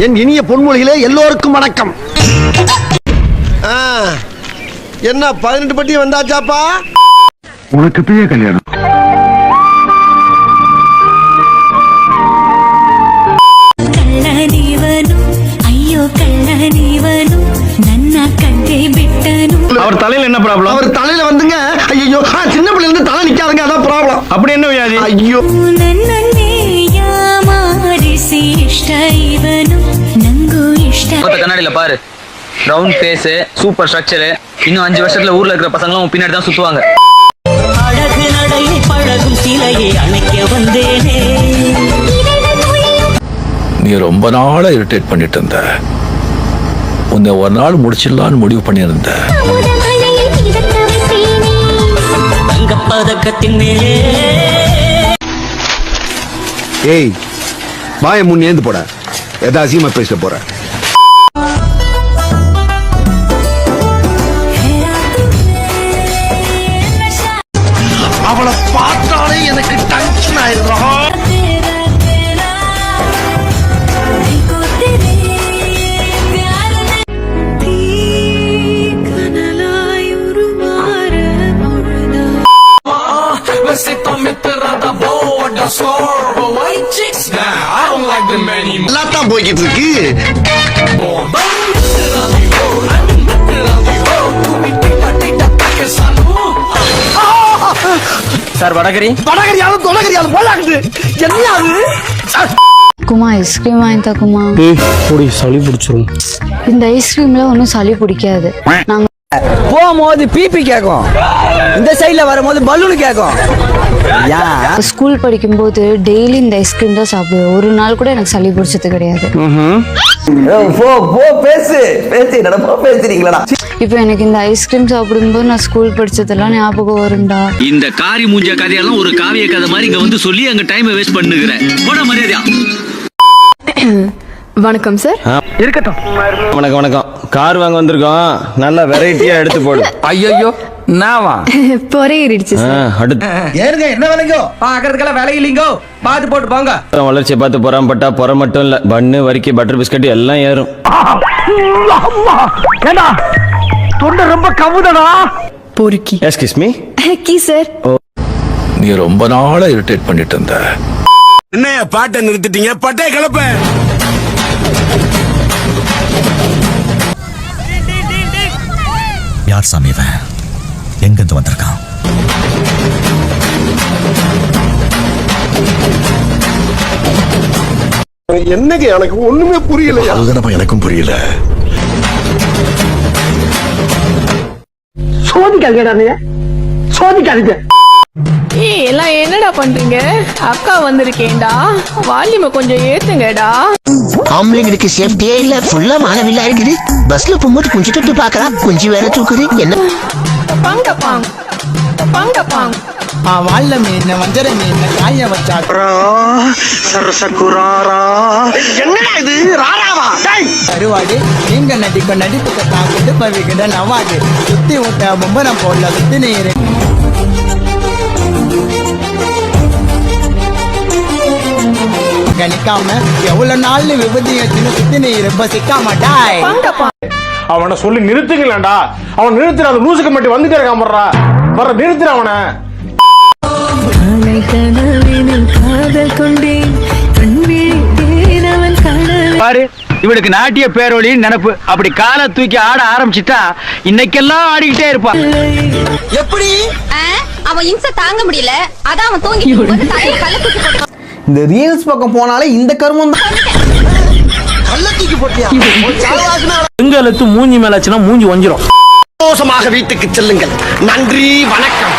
என் இனிய பொன்மொழிகளே எல்லோருக்கும் வணக்கம். என்ன 18 பட்டி வந்தாச்சாப்பா? உனக்கு பிரிய கல்யாணம். அவர் தலையில என்ன ப்ராப்ளம்? அவர் தலையில வந்துங்க, ஐயோ சின்ன பிள்ளைல இருந்து தலை நிக்காதுங்க, அதான் ப்ராப்ளம். அப்படி என்ன வியாதி? ஐயோ கண்ணாடியில பாரு, ரவுண்ட் ஃபேஸ், சூப்பர் ஸ்ட்ரக்சர். இன்னும் 5 வருஷத்துல ஊர்ல இருக்கிற பசங்களும் பின்னாடி தான் சுத்துவாங்க. அழகு நடையை பழகும் சிலையை அணைக்க வந்தேனே. நீ ரொம்ப நாளா இரிட்டேட் பண்ணிட்டு இருந்த. உன்னை ஒரு நாள் முடிச்சிடலான்னு முடிவு பண்ணியிருந்த. தங்கப்பதக்கத்தின் மேலே ஏய், வாய முன் ஏந்து போட. எதா அசிங்கமா பேச போற? அவளை பார்த்தாலே எனக்கு டென்ஷன் ஆயிடுறா. எல்லாம் போய்கிட்டு இருக்கு. சார் வடகரி வடகரியாலும் தொலைகரியாலும் போலாக்குது. என்ன குமா ஐஸ்கிரீம் வாங்கிட்டா குமா? சளி பிடிச்சிரும். இந்த ஐஸ்கிரீம்ல ஒன்றும் சளி பிடிக்காது. நாங்க போகும்போது பிபி கேட்கும், இந்த சைட்ல வரும்போது பலூன் கேட்கும். ஸ்கூல் படிக்கும்போது டெய்லி இந்த ஐஸ்கிரீம் தான் சாப்பிடுவேன். ஒரு நாள் கூட எனக்கு சளி பிடிச்சது கிடையாது. இப்போ எனக்கு இந்த ஐஸ்கிரீம் சாப்பிடும்போது நான் ஸ்கூல் படிச்சதெல்லாம் ஞாபகம் வரும்டா. இந்த காரி மூஞ்ச கதையெல்லாம் ஒரு காவிய கதை மாதிரி இங்க வந்து சொல்லி அங்க டைம் வேஸ்ட் பண்ணுகிறேன். போட மரியாதையா. வணக்கம் சார். இருக்கட்டும். வணக்கம் வணக்கம். கார் வாங்க வந்திருக்கோம், நல்ல வெரைட்டியா எடுத்து போடு. ஐயோ நாவா பொறையிடுச்சு சார். அடுத்து ஏனுங்க என்ன வேலைங்கோ? பாக்குறதுக்கெல்லாம் வேலை இல்லைங்கோ, பார்த்து போட்டு போங்க. வளர்ச்சியை பார்த்து பொறாமப்பட்டா பொற மட்டும் இல்ல, பன்னு வரிக்கி பட்டர் பிஸ்கட் எல்லாம் ஏறும். ஏண்டா தொண்டை ரொம்ப கவுதடா. பொறுக்கி. Excuse me. கி சார். நீ ரொம்ப நாளா இரிட்டேட் பண்ணிட்டு இருந்த. என்ன பாட்டை நிறுத்திட்டீங்க? பட்டே கிளப்ப. யார் சாமி இவன்? எங்கிருந்து வந்திருக்கான்? என்னங்க எனக்கு ஒண்ணுமே புரியலையா? அதுதானப்பா எனக்கும் புரியல. சோதிக்காதீங்க, சோதிக்காதீங்க. எல்லாம் என்னடா பண்றீங்க? அக்கா வந்திருக்கேன்டா, வால்யூமை கொஞ்சம் ஏத்துங்கடா. ஆம்பளைங்களுக்கு சேஃப்டியே இல்ல, ஃபுல்லா மானவில்லா இருக்குது. பஸ்ல போகும்போது கொஞ்சம் தொட்டு பாக்கலாம், கொஞ்சம் வேற தூக்குது. என்ன பாங்க பாங்க பாங்க பாங்க. வாழ மீன், வஞ்சர மீன், காய வச்சா சரசகுராரா. என்னடா இது ராராவா? கருவாடு. நீங்க நடிக்க நடிப்புக்கு தாக்கிட்டு பவிக்கிட நவாது. சுத்தி விட்ட பொம்பரம் போடல சுத்தி நீர். கணிக்காம எவ்வளவு நாள் விபதிய சுத்தி நீர் சிக்காமட்டாய். அவனை சொல்லி நிறுத்துங்களா? அவன் நிறுத்துற, அந்த லூசுக்கு மட்டும் வந்துட்டே இருக்கான். வர நிறுத்துற அவனை. பாரு, இவனுக்கு நாட்டிய பேரொழி நினப்பு. அப்படி காலை தூக்கி ஆட ஆரம்பிச்சுட்டா இன்னைக்கெல்லாம் ஆடிக்கிட்டே இருப்பான். எப்படி அவன் இன்ச தாங்க முடியல, அதான் அவன் தூங்கி இந்த ரீல்ஸ் பக்கம் போனாலே இந்த கருமம் தான். கள்ளத்தூக்கி போட்டியா? எங்க மூஞ்சி மேலாச்சுன்னா மூஞ்சி வஞ்சிரும். சந்தோஷமாக வீட்டுக்கு செல்லுங்கள். நன்றி, வணக்கம்.